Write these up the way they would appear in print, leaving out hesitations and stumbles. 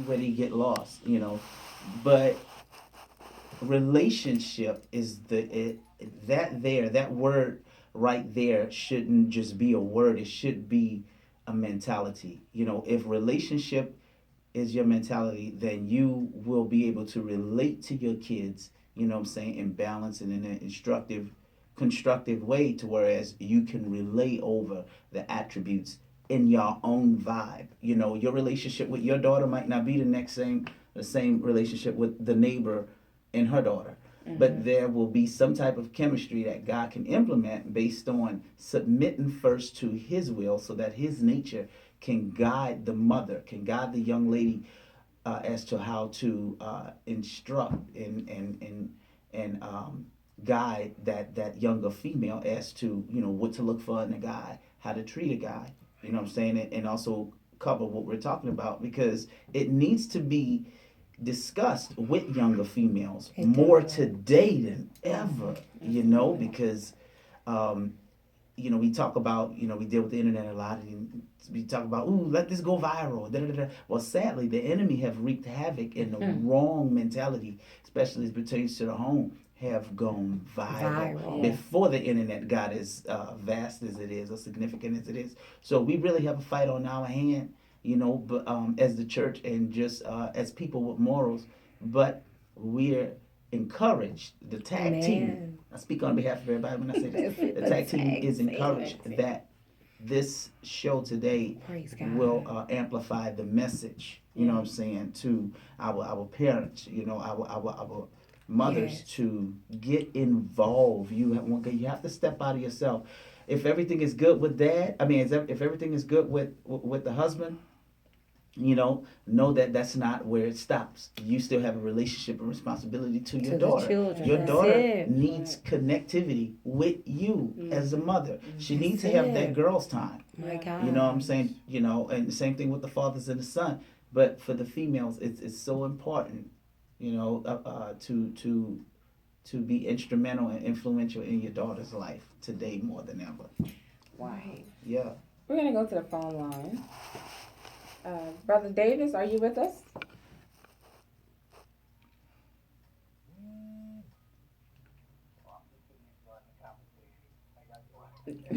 where they get lost, but relationship is that word right there shouldn't just be a word, it should be a mentality. If relationship is your mentality, then you will be able to relate to your kids, what I'm saying, in balance and in an instructive, constructive way, to whereas you can relay over the attributes in your own vibe. Your relationship with your daughter might not be the same relationship with the neighbor and her daughter. But there will be some type of chemistry that God can implement based on submitting first to His will, so that His nature can guide the mother, can guide the young lady as to how to instruct and guide that younger female as to what to look for in a guy, how to treat a guy. You know what I'm saying, and also cover what we're talking about, because it needs to be discussed with younger females more today than ever. Because um, we talk about, we deal with the internet a lot, and we talk about, ooh, let this go viral. Da, da, da. Well, sadly, the enemy have wreaked havoc, and the wrong mentality, especially as pertains to the home, have gone viral before the internet got as vast as it is, or significant as it is. So we really have a fight on our hand, but as the church, and just as people with morals. But we're encouraged, the tag team, I speak on behalf of everybody when I say this, the tag team is encouraged that this show today will amplify the message, what I'm saying, to our parents, our mothers, to get involved. You have to step out of yourself. If everything is good with dad, I mean, if everything is good with the husband, know that that's not where it stops. You still have a relationship and responsibility to your daughter. Children. Your daughter needs connectivity with you as a mother. She needs to have that girl's time. My God. You know what I'm saying? And the same thing with the fathers and the son. But for the females, it's so important, to be instrumental and influential in your daughter's life today more than ever. Right. Yeah. We're going to go to the phone line. Brother Davis, are you with us?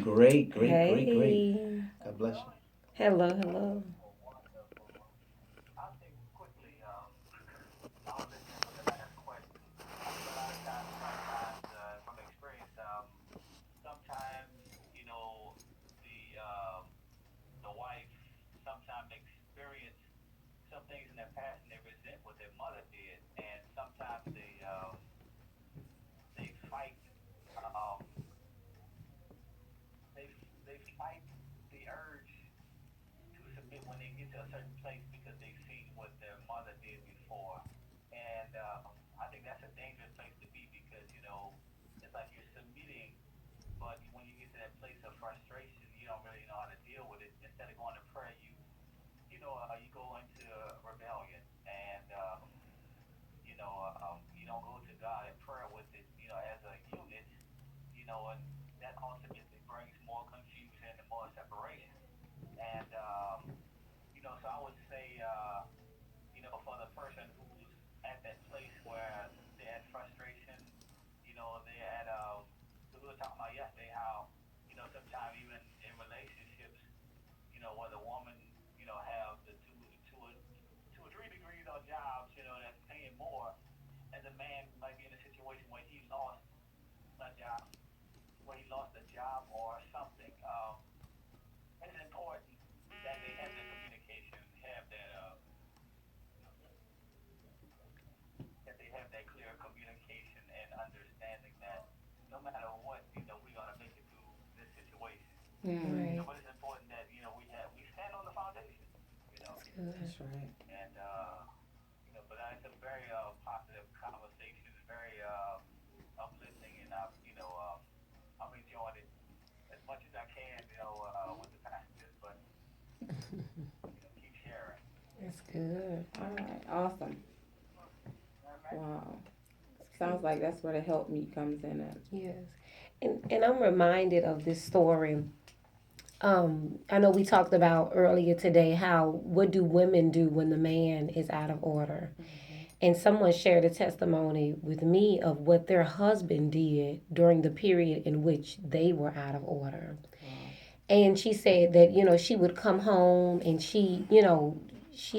Great. Hey. God bless you. Hello. Mm. Right. That's right. That's good. All right. Awesome. Wow. Sounds like that's where the help meet comes in at. Yes. And I'm reminded of this story I know we talked about earlier today how what do women do when the man is out of order? And someone shared a testimony with me of what their husband did during the period in which they were out of order. And she said that, she would come home and she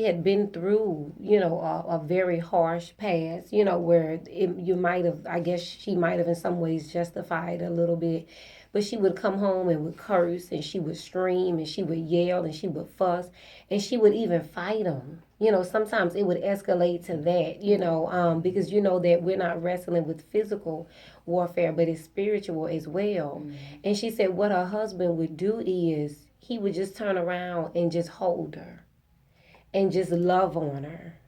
had been through, a very harsh past, where you might have, I guess she might have in some ways justified a little bit. But she would come home and would curse and she would scream and she would yell and she would fuss and she would even fight him. Sometimes it would escalate to that, because that we're not wrestling with physical warfare, but it's spiritual as well. Mm-hmm. And she said what her husband would do is he would just turn around and just hold her and just love on her.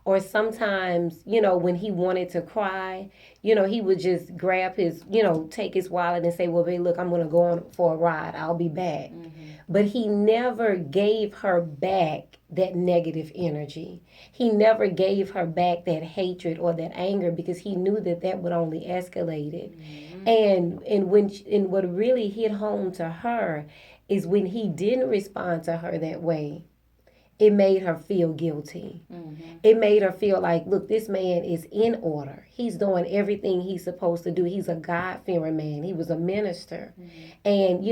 Or sometimes, when he wanted to cry, he would just grab his, take his wallet and say, well, babe, look, I'm going to go on for a ride. I'll be back. Mm-hmm. But he never gave her back that negative energy. He never gave her back that hatred or that anger because he knew that would only escalate it. Mm-hmm. And what really hit home to her is when he didn't respond to her that way. It made her feel guilty. Mm-hmm. It made her feel like, look, this man is in order. He's doing everything he's supposed to do. He's a God-fearing man. He was a minister. Mm-hmm. And,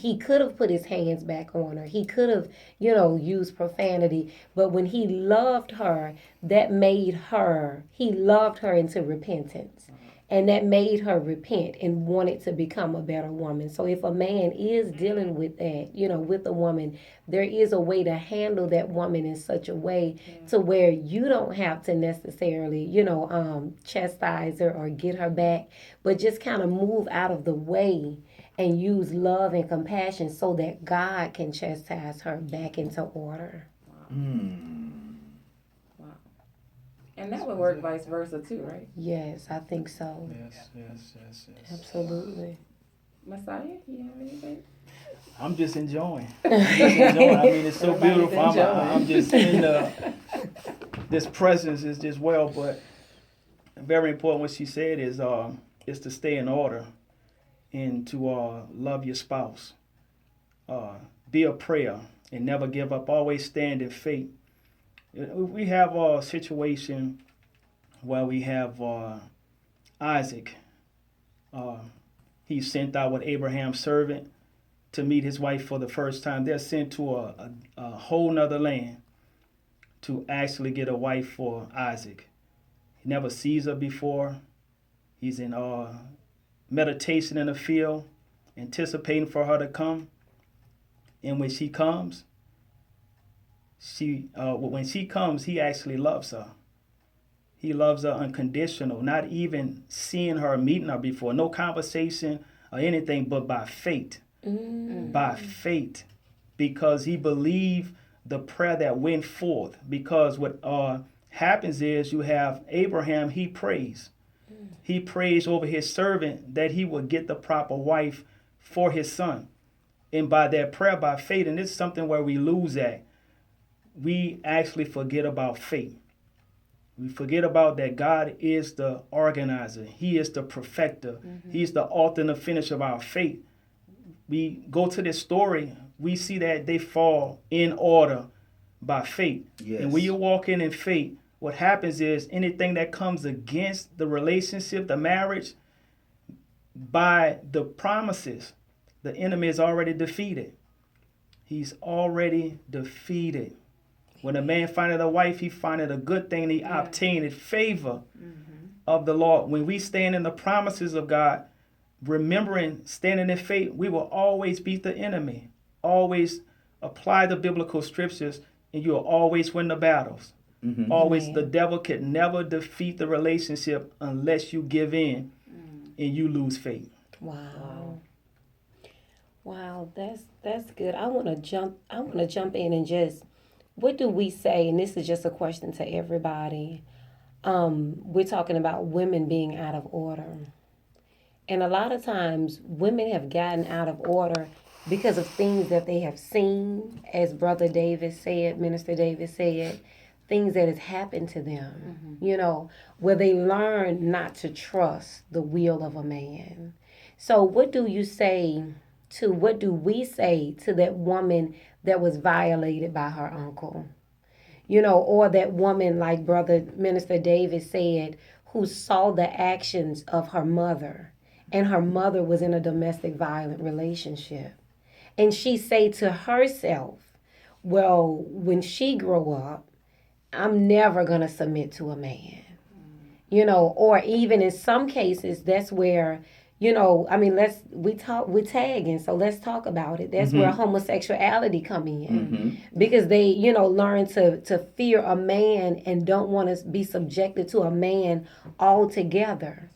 he could have put his hands back on her. He could have, used profanity. But when he loved her, he loved her into repentance. And that made her repent and wanted to become a better woman. So if a man is dealing with that, with a woman, there is a way to handle that woman in such a way to where you don't have to necessarily, chastise her or get her back, but just kind of move out of the way and use love and compassion so that God can chastise her back into order. And that would work vice versa too, right? Yes, I think so. Yes. Absolutely. Messiah, you have anything? I'm just enjoying. I mean, it's so beautiful. I'm just in this presence is just well, but very important what she said is to stay in order and to love your spouse. Be a prayer and never give up. Always stand in faith. We have a situation where we have Isaac. He's sent out with Abraham's servant to meet his wife for the first time. They're sent to a whole nother land to actually get a wife for Isaac. He never sees her before. He's in meditation in the field, anticipating for her to come. And when she comes, when she comes, he actually loves her. He loves her unconditional, not even seeing her, meeting her before, no conversation or anything, but by faith. Mm. By faith, because he believed the prayer that went forth. Because what happens is you have Abraham, he prays. He prays over his servant that he would get the proper wife for his son. And by that prayer, by faith, and this is something where we lose at, we actually forget about faith. We forget about that God is the organizer. He is the perfecter. Mm-hmm. He's the author and the finisher of our faith. We go to this story, we see that they fall in order by faith. Yes. And when you walk in faith, what happens is anything that comes against the relationship, the marriage, by the promises, the enemy is already defeated. He's already defeated. When a man findeth a wife, he findeth a good thing, and he obtaineth favor of the Lord. When we stand in the promises of God, remembering standing in faith, we will always beat the enemy. Always apply the biblical scriptures, and you will always win the battles. Mm-hmm. Always, the devil can never defeat the relationship unless you give in and you lose faith. Wow, that's good. I want to jump in and just, what do we say? And this is just a question to everybody. We're talking about women being out of order. And a lot of times women have gotten out of order because of things that they have seen, as Brother David said, Minister David said, things that has happened to them, where they learn not to trust the will of a man. So what do you say to what do we say to that woman that was violated by her uncle? Or that woman, like Brother Minister David said, who saw the actions of her mother, and her mother was in a domestic violent relationship. And she say to herself, well, when she grow up, I'm never going to submit to a man. Or even in some cases, that's where, I mean, we're tagging, so let's talk about it. That's where homosexuality come in. Because they, learn to fear a man and don't want to be subjected to a man altogether.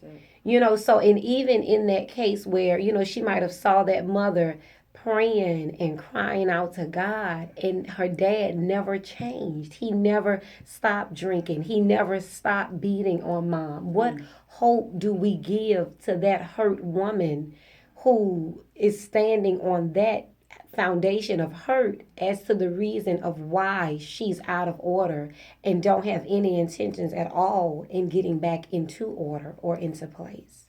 So, and even in that case where, she might have saw that mother praying and crying out to God, and her dad never changed. He never stopped drinking. He never stopped beating on mom. What hope do we give to that hurt woman who is standing on that foundation of hurt as to the reason of why she's out of order and don't have any intentions at all in getting back into order or into place?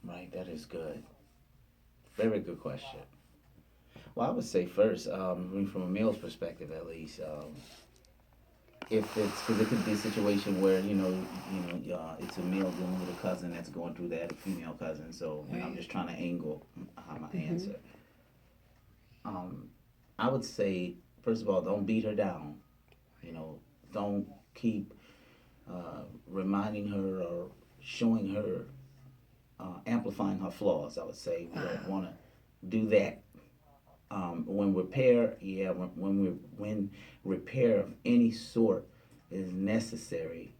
Right, that is good. Very good question. Well, I would say first, from a male's perspective at least, if it's because it could be a situation where it's a male dealing with a cousin that's going through that, a female cousin. So I'm just trying to angle my answer. I would say first of all, don't beat her down. Don't keep reminding her or showing her, amplifying her flaws. I would say we don't want to do that. When repair of any sort is necessary,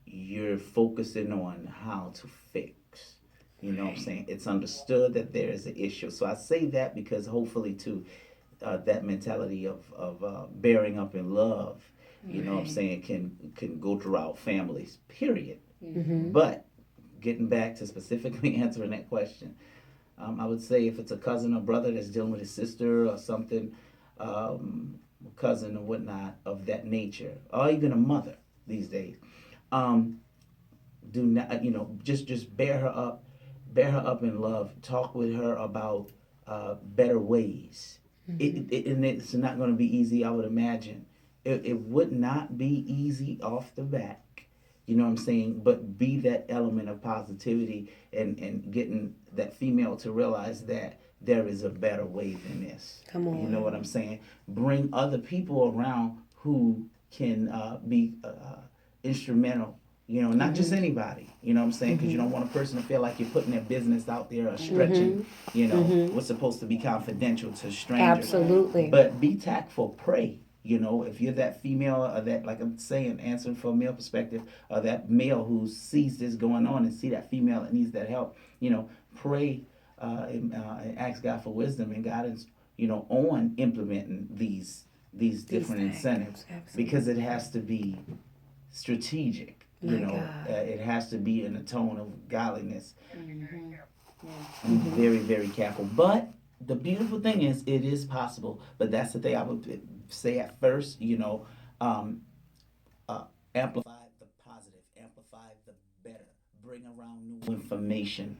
you're focusing on how to fix. You know what I'm saying? It's understood that there is an issue. So I say that because hopefully too, that mentality of bearing up in love, you know what I'm saying, can go throughout families, period. But getting back to specifically answering that question, I would say if it's a cousin or brother that's dealing with his sister or something, cousin or whatnot of that nature, or even a mother these days, do not, just bear her up in love. Talk with her about better ways. And it's not going to be easy, I would imagine. It would not be easy off the bat. You know what I'm saying? But be that element of positivity and getting that female to realize that there is a better way than this. Come on. You know what I'm saying? Bring other people around who can be instrumental. Not just anybody. You know what I'm saying? Because you don't want a person to feel like you're putting their business out there or stretching, what's supposed to be confidential to strangers. Absolutely. But be tactful. Pray. If you're that female or that, like I'm saying, answering from a male perspective, or that male who sees this going on and see that female that needs that help, pray and ask God for wisdom and guidance, on implementing these different incentives. Absolutely. Because it has to be strategic. It has to be in a tone of godliness. And very, very careful. But the beautiful thing is, it is possible. But that's the thing I would say at first, amplify the positive, amplify the better, bring around new information,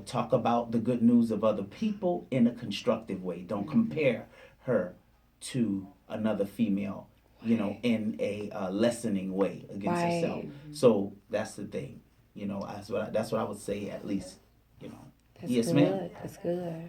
talk about the good news of other people in a constructive way. Don't compare her to another female, in a lessening way against herself. So that's the thing, that's what I would say at least, That's yes, good. ma'am. That's good.